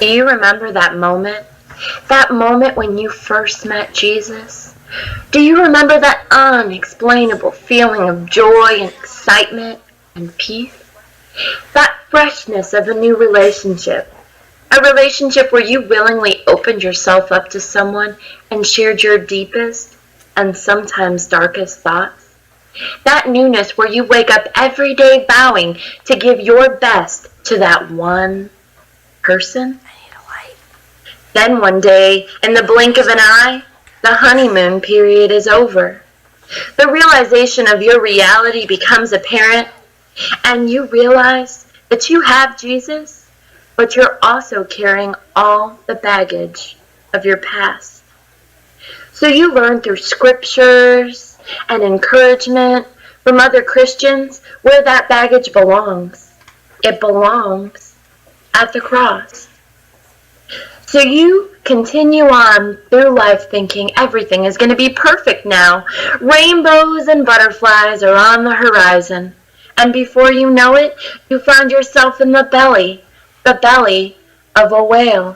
Do you remember that moment? That moment when you first met Jesus? Do you remember that unexplainable feeling of joy and excitement and peace? That freshness of a new relationship. A relationship where you willingly opened yourself up to someone and shared your deepest and sometimes darkest thoughts. That newness where you wake up every day vowing to give your best to that one person. Then one day, in the blink of an eye, the honeymoon period is over. The realization of your reality becomes apparent, and you realize that you have Jesus, but you're also carrying all the baggage of your past. So you learn through scriptures and encouragement from other Christians where that baggage belongs. It belongs at the cross. So you continue on through life thinking everything is going to be perfect now. Rainbows and butterflies are on the horizon. And before you know it, you find yourself in the belly of a whale.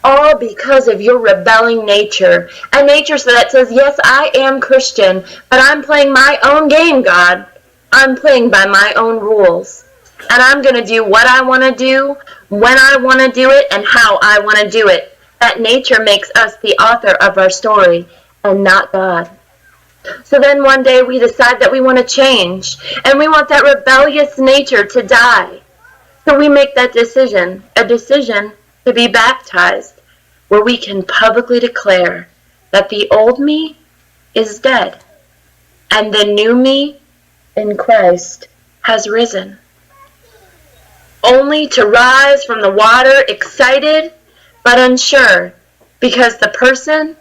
All because of your rebelling nature. A nature that says, yes, I am Christian, but I'm playing my own game, God. I'm playing by my own rules. And I'm going to do what I want to do, when I want to do it, and how I want to do it. That nature makes us the author of our story, and not God. So then one day we decide that we want to change, and we want that rebellious nature to die. So we make that decision, a decision to be baptized, where we can publicly declare that the old me is dead, and the new me in Christ has risen. Only to rise from the water excited but unsure, because the person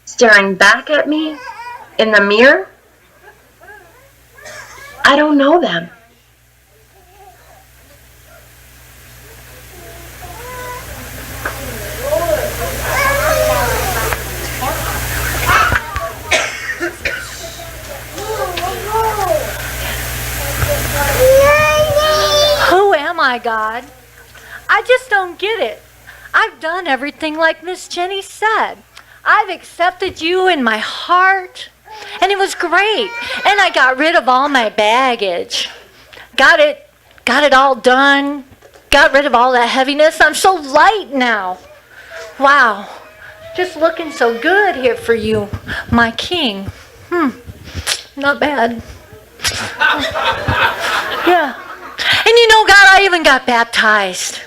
staring back at me in the mirror, I don't know them. Who am I, God? I just don't get it. I've done everything like Miss Jenny said. I've accepted you in my heart, and it was great. And I got rid of all my baggage. Got it all done. Got rid of all that heaviness. I'm so light now. Wow. Just looking so good here for you, my king. Not bad. Yeah. And you know, God, I even got baptized.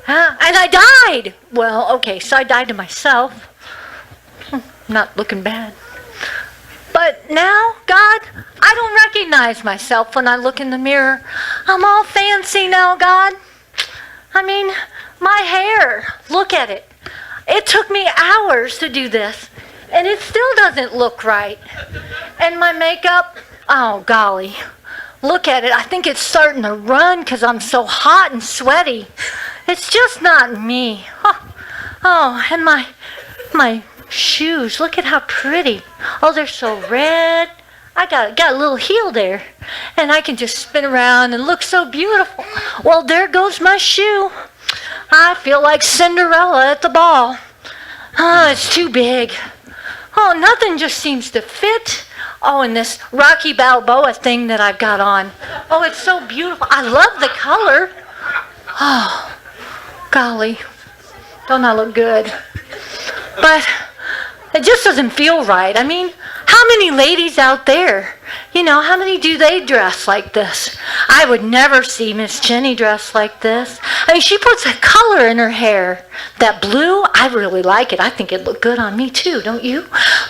And I died. Well, okay, so I died to myself. Not looking bad. But now, God, I don't recognize myself when I look in the mirror. I'm all fancy now, God. I mean, my hair, look at it. It took me hours to do this, and it still doesn't look right. And my makeup, oh, golly. Look at it. I think it's starting to run because I'm so hot and sweaty. It's just not me. Oh, and my shoes. Look at how pretty. Oh, they're so red. I got a little heel there. And I can just spin around and look so beautiful. Well, there goes my shoe. I feel like Cinderella at the ball. Oh, it's too big. Oh, nothing just seems to fit. Oh, and this Rocky Balboa thing that I've got on. Oh, it's so beautiful. I love the color. Oh, golly. Don't I look good? But it just doesn't feel right. I mean, how many ladies out there, how many do they dress like this? I would never see Miss Jenny dress like this. I mean, she puts a color in her hair. That blue, I really like it. I think it looked good on me too, don't you?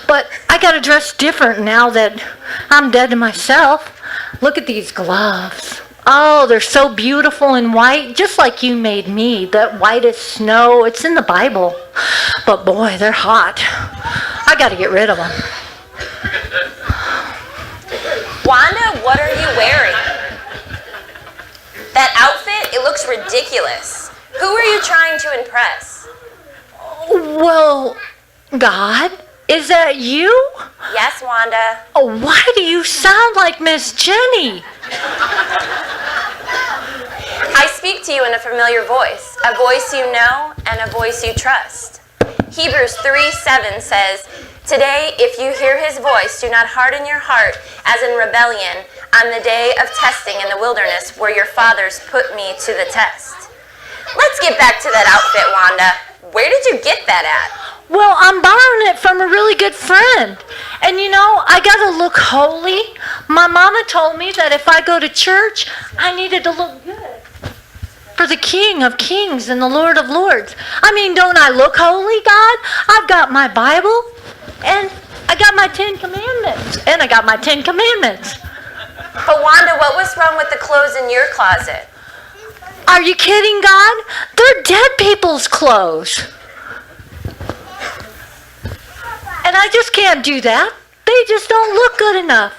But I got to dress different now that I'm dead to myself. Look at these gloves. Oh, they're so beautiful and white, just like you made me. That white as snow. It's in the Bible. But boy, they're hot. I got to get rid of them. Wanda, what are you wearing? That outfit, it looks ridiculous. Who are you trying to impress? Well, God, is that you? Yes, Wanda. Oh, why do you sound like Miss Jenny? I speak to you in a familiar voice, a voice you know and a voice you trust. Hebrews 3:7 says, "Today, if you hear his voice, do not harden your heart as in rebellion on the day of testing in the wilderness where your fathers put me to the test." Let's get back to that outfit, Wanda. Where did you get that at? Well, I'm borrowing it from a really good friend. And you know, I gotta look holy. My mama told me that if I go to church, I needed to look good for the King of Kings and the Lord of Lords. I mean, don't I look holy, God? I've got my Bible, and I got my 10 Commandments, But Wanda, what was wrong with the clothes in your closet? Are you kidding, God? They're dead people's clothes. And I just can't do that. They just don't look good enough.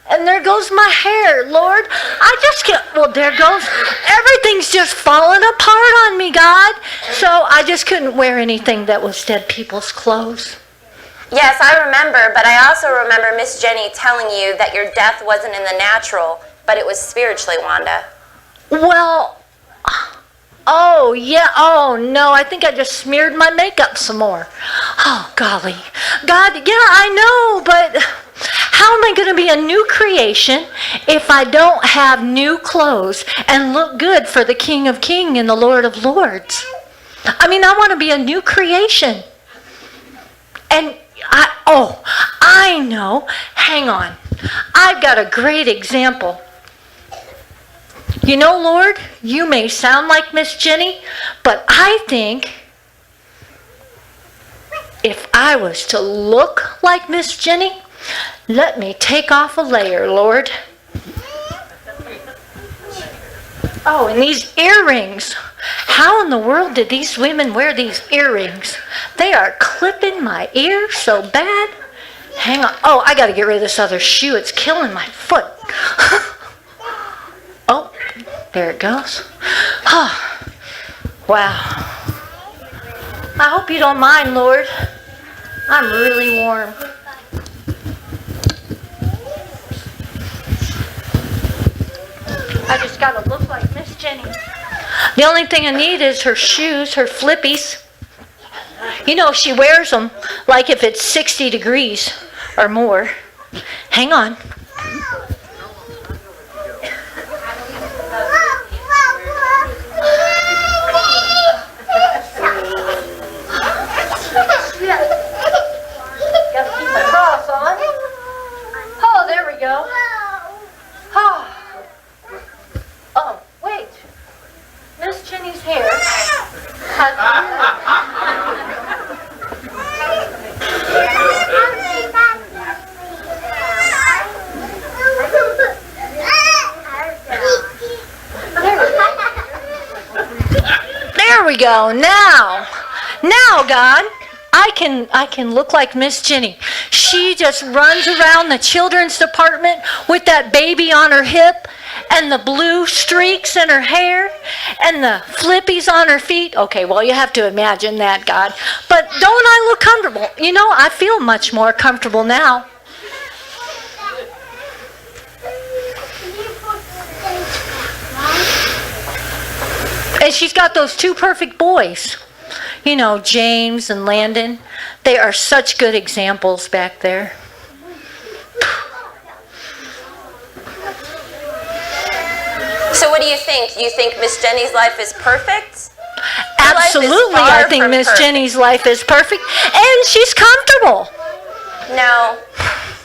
And there goes my hair, Lord. I just can't. Well, there goes. Everything's just falling apart on me, God. So I just couldn't wear anything that was dead people's clothes. Yes, I remember, but I also remember Miss Jenny telling you that your death wasn't in the natural, but it was spiritually, Wanda. Well, oh, yeah. Oh, no. I think I just smeared my makeup some more. Oh, golly. God, yeah, I know, but how am I going to be a new creation if I don't have new clothes and look good for the King of Kings and the Lord of Lords? I mean, I want to be a new creation. And I know. Hang on. I've got a great example. You know, Lord, you may sound like Miss Jenny, but I think if I was to look like Miss Jenny, let me take off a layer, Lord. Oh, and these earrings. How in the world did these women wear these earrings? They are clipping my ear so bad. Hang on. Oh, I got to get rid of this other shoe. It's killing my foot. Oh, there it goes. Oh, wow. I hope you don't mind, Lord. I'm really warm. I just gotta look like Miss Jenny. The only thing I need is her shoes, her flippies. You know, she wears them like if it's 60 degrees or more. Hang on. Gotta keep my cross on. Oh, there we go. Oh, wait. Miss Jenny's hair has There we go. Now, God, I can look like Miss Jenny. She just runs around the children's department with that baby on her hip and the blue streaks in her hair and the flippies on her feet. Okay, well, you have to imagine that, God. But don't I look comfortable? You know, I feel much more comfortable now. And she's got those two perfect boys. You know, James and Landon. They are such good examples back there. So what do you think? You think Miss Jenny's life is perfect? Absolutely, I think Miss Jenny's life is perfect. And she's comfortable. No.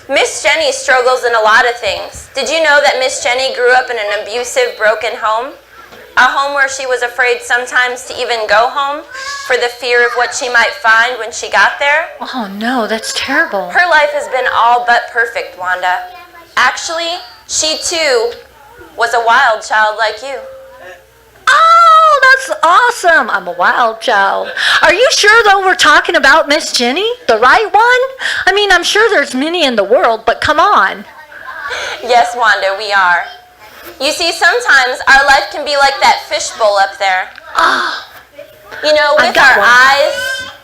Miss Jenny struggles in a lot of things. Did you know that Miss Jenny grew up in an abusive, broken home? A home where she was afraid sometimes to even go home for the fear of what she might find when she got there. Oh no, that's terrible. Her life has been all but perfect, Wanda. Actually, she too was a wild child like you. Oh, that's awesome. I'm a wild child. Are you sure, though, we're talking about Miss Jenny? The right one? I mean, I'm sure there's many in the world, but come on. Yes, Wanda, we are. You see, sometimes our life can be like that fishbowl up there. Oh, you know, with our eyes,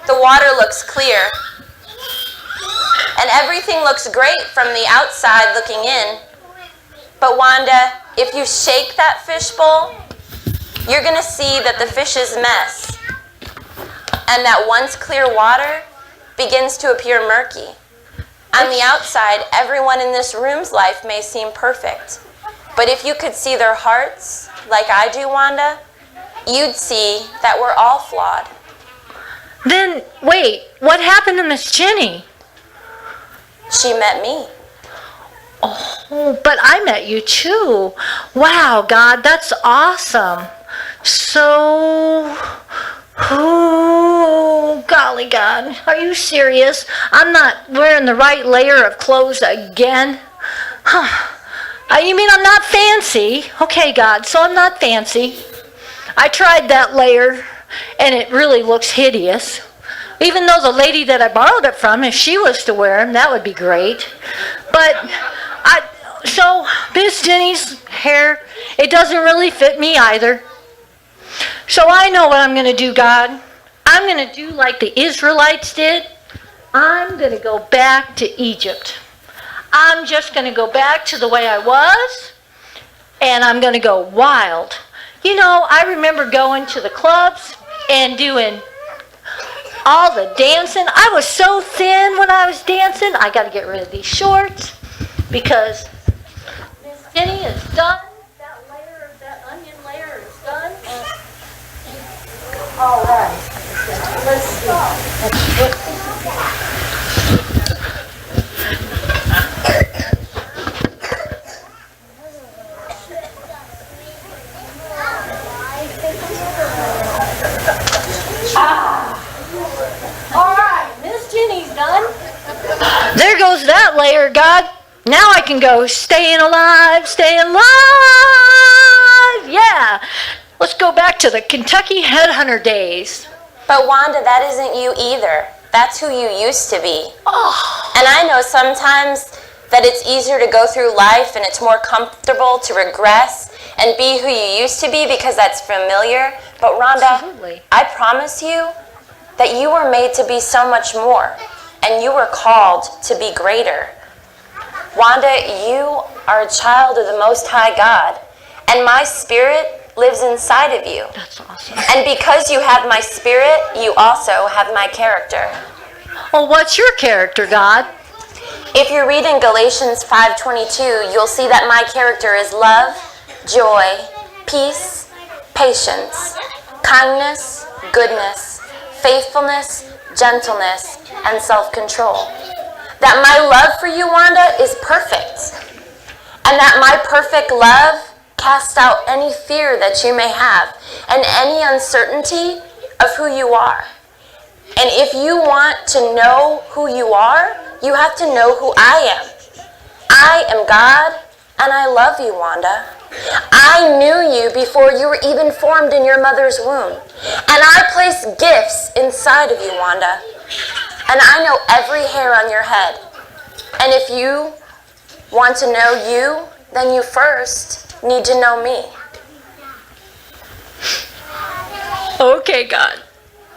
the water looks clear. And everything looks great from the outside looking in. But Wanda, if you shake that fishbowl, you're going to see that the fish's mess and that once clear water begins to appear murky. On the outside, everyone in this room's life may seem perfect. But if you could see their hearts, like I do, Wanda, you'd see that we're all flawed. Then, wait, what happened to Miss Jenny? She met me. Oh, but I met you too. Wow, God, that's awesome. So, oh, golly God, are you serious? I'm not wearing the right layer of clothes again? Huh. You mean I'm not fancy? Okay, God, so I'm not fancy. I tried that layer, and it really looks hideous. Even though the lady that I borrowed it from, if she was to wear them, that would be great. But, so Miss Jenny's hair, it doesn't really fit me either. So I know what I'm going to do, God. I'm going to do like the Israelites did. I'm going to go back to Egypt. I'm just going to go back to the way I was, and I'm going to go wild. You know, I remember going to the clubs and doing all the dancing. I was so thin when I was dancing. I got to get rid of these shorts because Miss Jenny is done. That layer, that onion layer is done. All right. Let's see. All right, Miss Jenny's done. There goes that layer, God. Now I can go staying alive, staying alive. Yeah. Let's go back to the Kentucky Headhunter days. But Wanda, that isn't you either. That's who you used to be. Oh. And I know sometimes that it's easier to go through life and it's more comfortable to regress and be who you used to be because that's familiar. But Rhonda, Absolutely. I promise you that you were made to be so much more, and you were called to be greater. Wanda, you are a child of the Most High God, and my spirit lives inside of you. That's awesome. And because you have my spirit, you also have my character. Well, what's your character, God? If you read in Galatians 5:22, you'll see that my character is love, joy, peace, patience, kindness, goodness, faithfulness, gentleness, and self-control. That my love for you, Wanda, is perfect. And that my perfect love casts out any fear that you may have and any uncertainty of who you are. And if you want to know who you are, you have to know who I am. I am God, and I love you, Wanda. I knew you before you were even formed in your mother's womb. And I placed gifts inside of you, Wanda. And I know every hair on your head. And if you want to know you, then you first need to know me. Okay, God.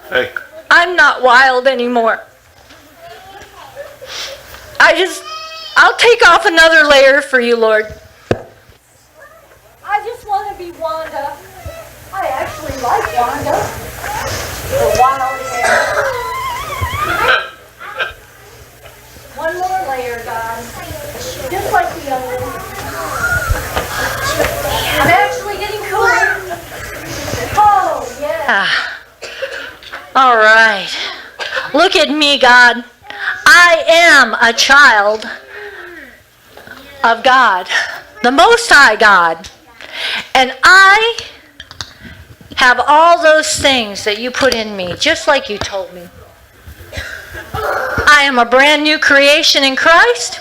Hey. I'm not wild anymore. I'll take off another layer for you, Lord. I just want to be Wanda. I actually like Wanda. The wild hair. One more layer, God. Just like the other one. I'm actually getting cooler. Oh, yeah. All right. Look at me, God. I am a child of God, the Most High God. And I have all those things that you put in me, just like you told me. I am a brand new creation in Christ.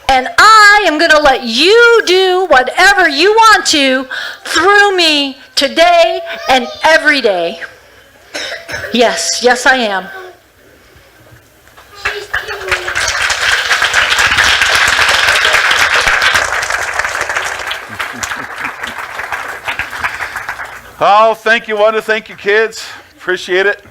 And I am going to let you do whatever you want to through me today and every day. Yes, yes I am. Oh, thank you, Wanda. Thank you, kids. Appreciate it.